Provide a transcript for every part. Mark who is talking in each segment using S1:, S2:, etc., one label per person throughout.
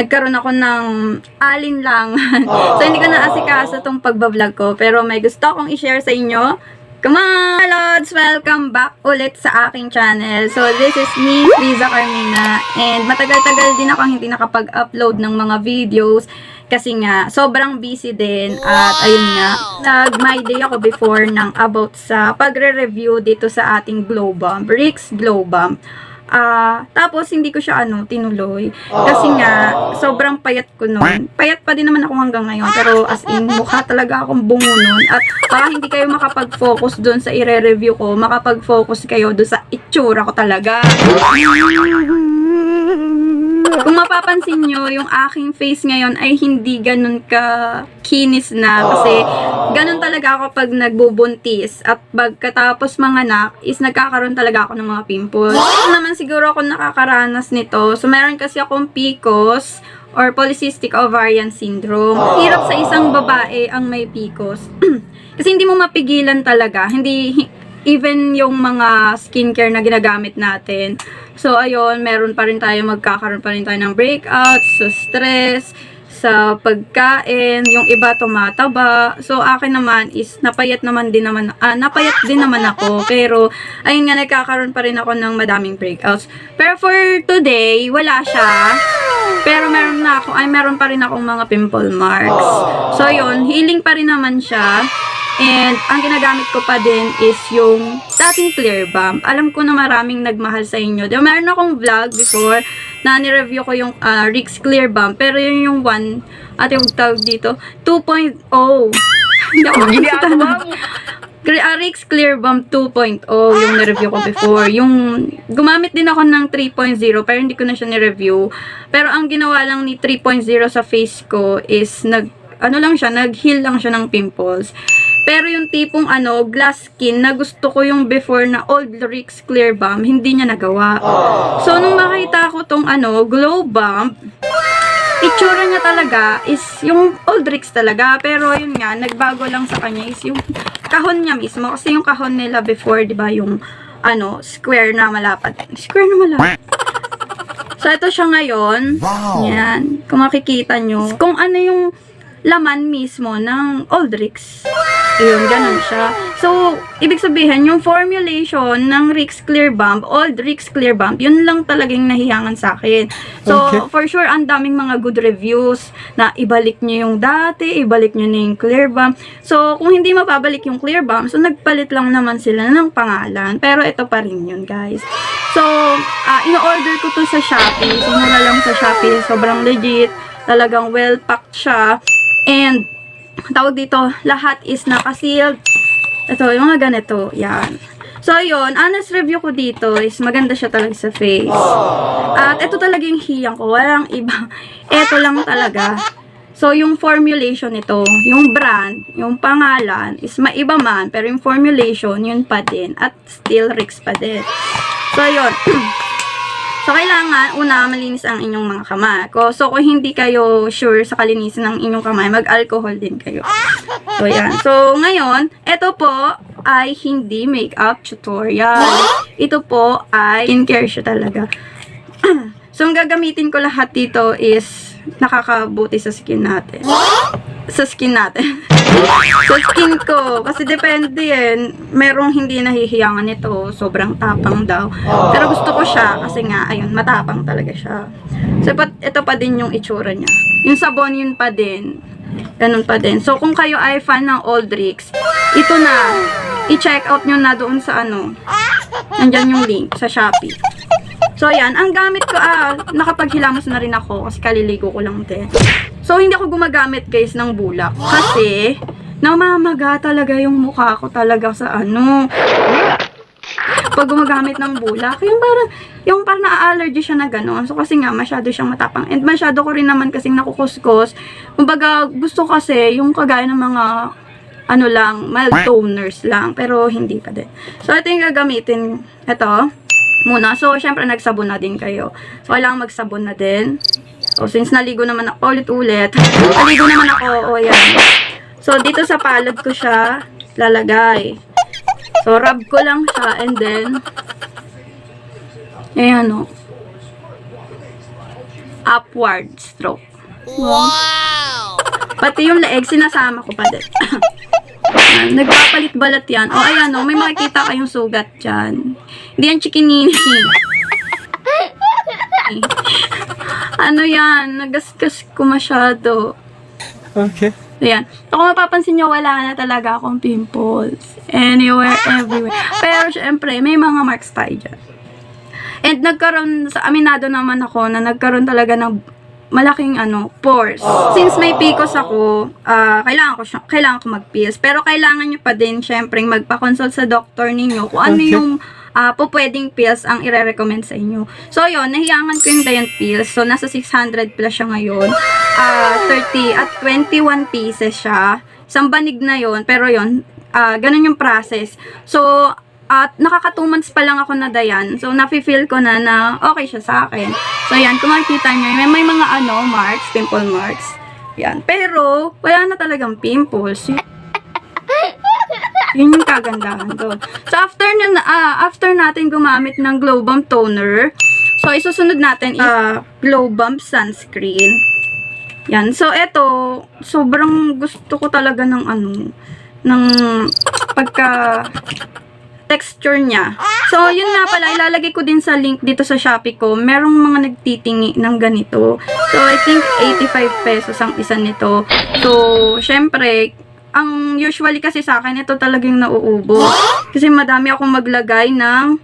S1: nagkaroon ako ng alinlangan. So, hindi ko na asikaso itong pagbablog ko. Pero may gusto akong i-share sa inyo. Come on, Lods! Welcome back ulit sa aking channel. So, this is me, Liza Carmina. And matagal-tagal din ako hindi nakapag-upload ng mga videos. Kasi nga, sobrang busy din. At ayun nga, nag-my day ako before ng about sa pagre-review dito sa ating Glow Bomb, Rix Glow Bomb. Tapos hindi ko siya tinuloy kasi nga sobrang payat ko noon. Payat pa din naman ako hanggang ngayon, pero as in mukha talaga akong bungo noon. At para hindi kayo makapag-focus doon sa ire-review ko, makapag-focus kayo doon sa itsura ko talaga. Kung mapapansin nyo, yung aking face ngayon ay hindi ganun ka kinis na kasi ganun talaga ako pag nagbubuntis at pagkatapos manganak is nagkakaroon talaga ako ng mga pimples. Naman siguro ako nakakaranas nito. So meron kasi akong PCOS or polycystic ovarian syndrome. Hirap sa isang babae ang may PCOS. Kasi hindi mo mapigilan talaga. Hindi even yung mga skincare na ginagamit natin. So, ayun, meron pa rin tayo, magkakaroon pa rin tayo ng breakouts, sa stress, sa pagkain, yung iba tumataba. So, akin naman is, napayat din naman ako. Pero, ayun nga, nagkakaroon pa rin ako ng madaming breakouts. Pero for today, wala siya. Pero meron pa rin akong mga pimple marks. So, ayun, healing pa rin naman siya. And, ang ginagamit ko pa din is yung dating Clear Bomb. Alam ko na maraming nagmahal sa inyo. Diba, meron akong vlog before na nireview ko yung Rix Clear Bomb. Pero yun yung yung tawag dito, 2.0. Hindi ako makikita na. Rix Clear Bomb 2.0 yung nireview ko before. Yung, gumamit din ako ng 3.0 pero hindi ko na siya nireview. Pero ang ginawa lang ni 3.0 sa face ko is nag-heal lang siya ng pimples. Pero yung tipong glass skin na gusto ko yung before na Old Rix Clear Bomb, hindi niya nagawa. So, nung makita ko tong Glow Bomb, itsura niya talaga is yung Old Rix talaga. Pero yun nga, nagbago lang sa kanya is yung kahon niya mismo. Kasi yung kahon nila before, di ba, yung square na malapad. Square na malapad. So, ito siya ngayon. Wow. Yan. Kung makikita nyo. Kung ano yung laman mismo ng Old Rix. Ayun, ganun siya. So, ibig sabihin, yung formulation ng Rix Clear Bomb, Old Rix Clear Bomb, yun lang talagang nahiyangan sa akin. So, okay. For sure, ang daming mga good reviews na ibalik nyo yung dati, ibalik nyo na yung Clear Bomb. So, kung hindi mapabalik yung Clear Bomb, so nagpalit lang naman sila ng pangalan. Pero ito pa rin yun, guys. So, ino-order ko to sa Shopee. So, mura lang sa Shopee. Sobrang legit. Talagang well-packed siya. And, tawag dito, lahat is naka-sealed. Ito, yung mga ganito. Yan. So, yun. Honest review ko dito is maganda siya talaga sa face. At ito talaga yung hiyang ko. Walang iba. Ito lang talaga. So, yung formulation nito, yung brand, yung pangalan is maiba man. Pero yung formulation, yun pa din. At still Rix pa din. So, yun. So, kailangan, una, malinis ang inyong mga kamay. So, kung hindi kayo sure sa kalinisan ng inyong kamay, mag-alcohol din kayo. So, yan. So, ngayon, ito po ay hindi makeup tutorial. Ito po ay skincare siya talaga. So, ang gagamitin ko lahat dito is nakakabuti sa skin natin. Sa skin natin. Sa skin ko. Kasi depende yan. Merong hindi nahihiyangan nito. Sobrang tapang daw. Pero gusto ko siya kasi nga, ayun, matapang talaga siya. So, ito pa din yung itsura niya. Yung sabon, yun pa din. Ganun pa din. So, kung kayo ay fan ng Old Rix, ito na. I-check out nyo na doon sa nandyan yung link sa Shopee. So, ayan. Ang gamit ko, nakapaghilamos na rin ako kasi kaliligo ko lang din. So, hindi ako gumagamit, guys, ng bulak. Kasi, namamaga talaga yung mukha ko talaga sa pag gumagamit ng bulak. Yung parang na-allergy siya na gano'n. So, kasi nga, masyado siyang matapang. And masyado ko rin naman kasing nakukuskus. Kumbaga, gusto kasi yung kagaya ng mga mild toners lang. Pero, hindi pa din. So, ito yung gagamitin. Ito muna. So, syempre, nagsabon na din kayo. So, kailangan magsabon na din. So, since naligo naman ako, ulit-ulit. Naligo naman ako, yan. So, dito sa palad ko siya lalagay. So, rub ko lang siya and then, ayan upward stroke. Wow! Pati yung leeg, sinasama ko pa din. Nagpapalit balat yan. O, ayan, o, may makikita kayong sugat dyan. Hindi yan chikinini. Ano yan? Nagasgas ko masyado.
S2: Okay.
S1: Ayan. So, kung mapapansin nyo, wala na talaga akong pimples. Anywhere, everywhere. Pero, syempre, may mga marks tayo dyan. And nagkaroon, aminado naman ako na nagkaroon talaga ng malaking pores. Since may PCOS ako, kailangan ko mag-pills. Pero kailangan nyo pa din, syempre, magpa-consult sa doctor ninyo kung ano yung pwedeng pills ang ire-recommend sa inyo. So, yun, nahiyangan ko yung Diant pills. So, nasa 600 plus siya ngayon. 30 at 21 pieces siya. Isang banig na yun. Pero yun, ganun yung process. So, at nakaka 2 months pa lang ako na Diant. So, nafe-feel ko na okay siya sa akin. So, yan, kung makikita nyo, may mga marks, pimple marks. Yan. Pero, wala na talagang pimples. Yun yung kagandahan doon. So, after natin gumamit ng Glow Bump Toner, so, isusunod natin is Glow Bump Sunscreen. Yan. So, eto, sobrang gusto ko talaga ng ng pagka texture niya. So, yun nga pala, ilalagay ko din sa link dito sa Shopee ko. Merong mga nagtitingi ng ganito. So, I think 85 pesos ang isa nito. So, syempre, ang usually kasi sa akin, ito talagang nauubo. Kasi madami akong maglagay ng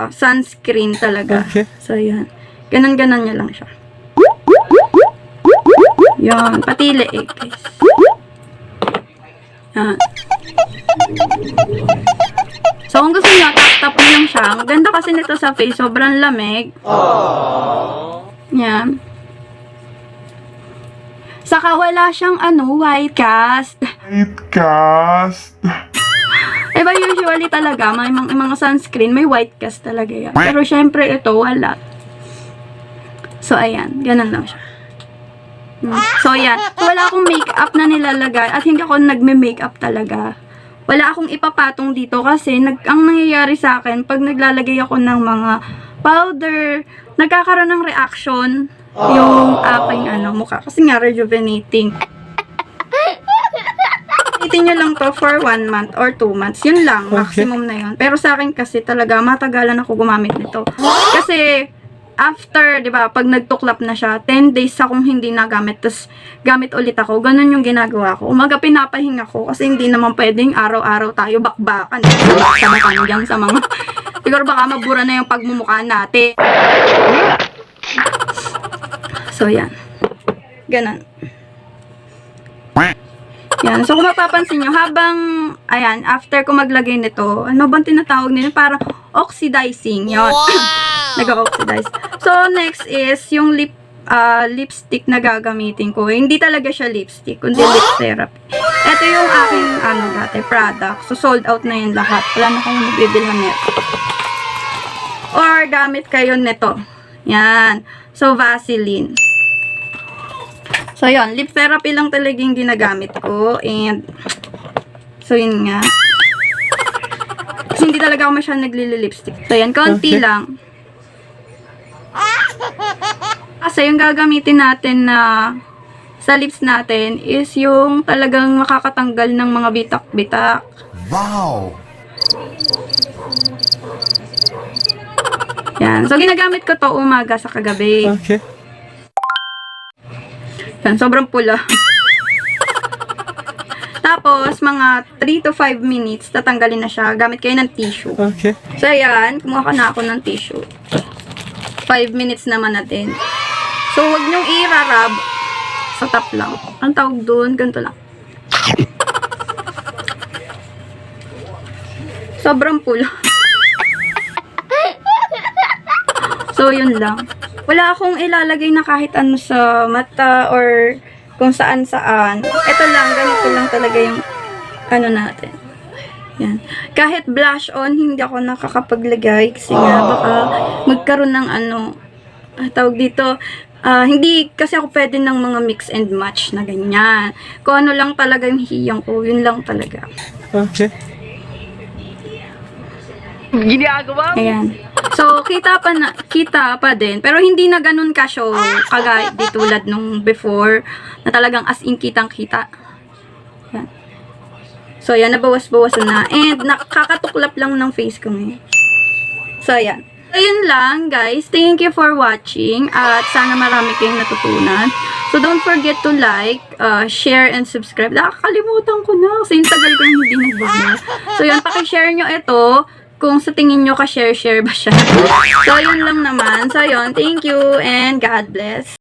S1: sunscreen talaga.
S2: Okay.
S1: So, yan. Ganon-ganon niya lang siya. Yan. Pati leeg, guys. Yan. So, kung gusto nyo, tap-tap nyo lang siya. Ang ganda kasi nito sa face. Sobrang lamig. Yan. Saka wala siyang white cast.
S3: White cast.
S1: Diba usually talaga, may mga sunscreen, may white cast talaga yan. Pero syempre ito, wala. So, ayan. Ganun lang siya. So, ayan. Wala akong makeup na nilalagay at hindi ako nagme-makeup talaga. Wala akong ipapatong dito kasi ang nangyayari sa akin, pag naglalagay ako ng mga powder, nagkakaroon ng reaction yung aking mukha. Kasi nga, rejuvenating. Itin nyo lang to for 1 month or 2 months. Yun lang, maximum na yun. Pero sa akin kasi talaga, matagalan ako gumamit nito. Kasi, after, di ba, pag nagtuklap na siya, 10 days akong hindi nagamit, tapos gamit ulit ako. Ganun yung ginagawa ko. Umaga pinapahinga ko kasi hindi naman pwedeng araw-araw tayo bakbakan. Sabakan dyan sa mga, siguro baka mabura na yung pagmumukha natin. So, yan. Ganun. Yan. So, kung mapapansin nyo, habang, ayan, after ko maglagay nito, ano bang tinatawag nila? Parang oxidizing. Yan. Nag-oxidize. So, next is yung lipstick na gagamitin ko. Hindi talaga siya lipstick, kundi lip therapy. Ito yung aking, dati, product. So, sold out na yun lahat. Wala na kayong mabibilhan nito. Or, gamit kayo nito. Yan. So, Vaseline. So, yun. Lip therapy lang talaga yung ginagamit ko. And, so, yun nga. Kasi hindi talaga ako masyadong naglili-lipstick. So, yan. Konti lang. Kasi yung gagamitin natin na sa lips natin is yung talagang makakatanggal ng mga bitak-bitak.
S4: Wow!
S1: Yan. So, ginagamit ko to umaga sa kagabi.
S2: Okay.
S1: Yan. Sobrang pula. Tapos, mga 3 to 5 minutes, tatanggalin na siya. Gamit kayo ng tissue.
S2: Okay.
S1: So, ayan. Kumuha ka na ako ng tissue. 5 minutes naman natin. So, wag nyong i-rub sa top lang. Ang tawag doon, ganito lang. Sobrang pula. So, yun lang. Wala akong ilalagay na kahit ano sa mata or kung saan-saan. Ito lang, ganito lang talaga yung natin. Yan. Kahit blush on, hindi ako nakakapaglagay kasi nga baka magkaroon ng tawag dito, hindi kasi ako pwede ng mga mix and match na ganyan. Kung ano lang talaga yung hiyang ko, yun lang talaga.
S2: Okay.
S1: Ayan. So, kita pa din. Pero hindi na ganun ka show kagaya di tulad nung before na talagang as in kitang-kita. Yan. So, yan, nabawas-bawasan na. And, nakakatuklap lang ng face ko ngayon. So, yan. Ayun lang, guys. Thank you for watching. At sana marami kayong natutunan. So, don't forget to like, share, and subscribe. Nakakalimutan ko na kasi yung tagal ko yung hindi nag-vlog. So, yan. Pakishare nyo ito kung sa tingin nyo ka-share ba siya. So, yun lang naman. So, yun. Thank you and God bless.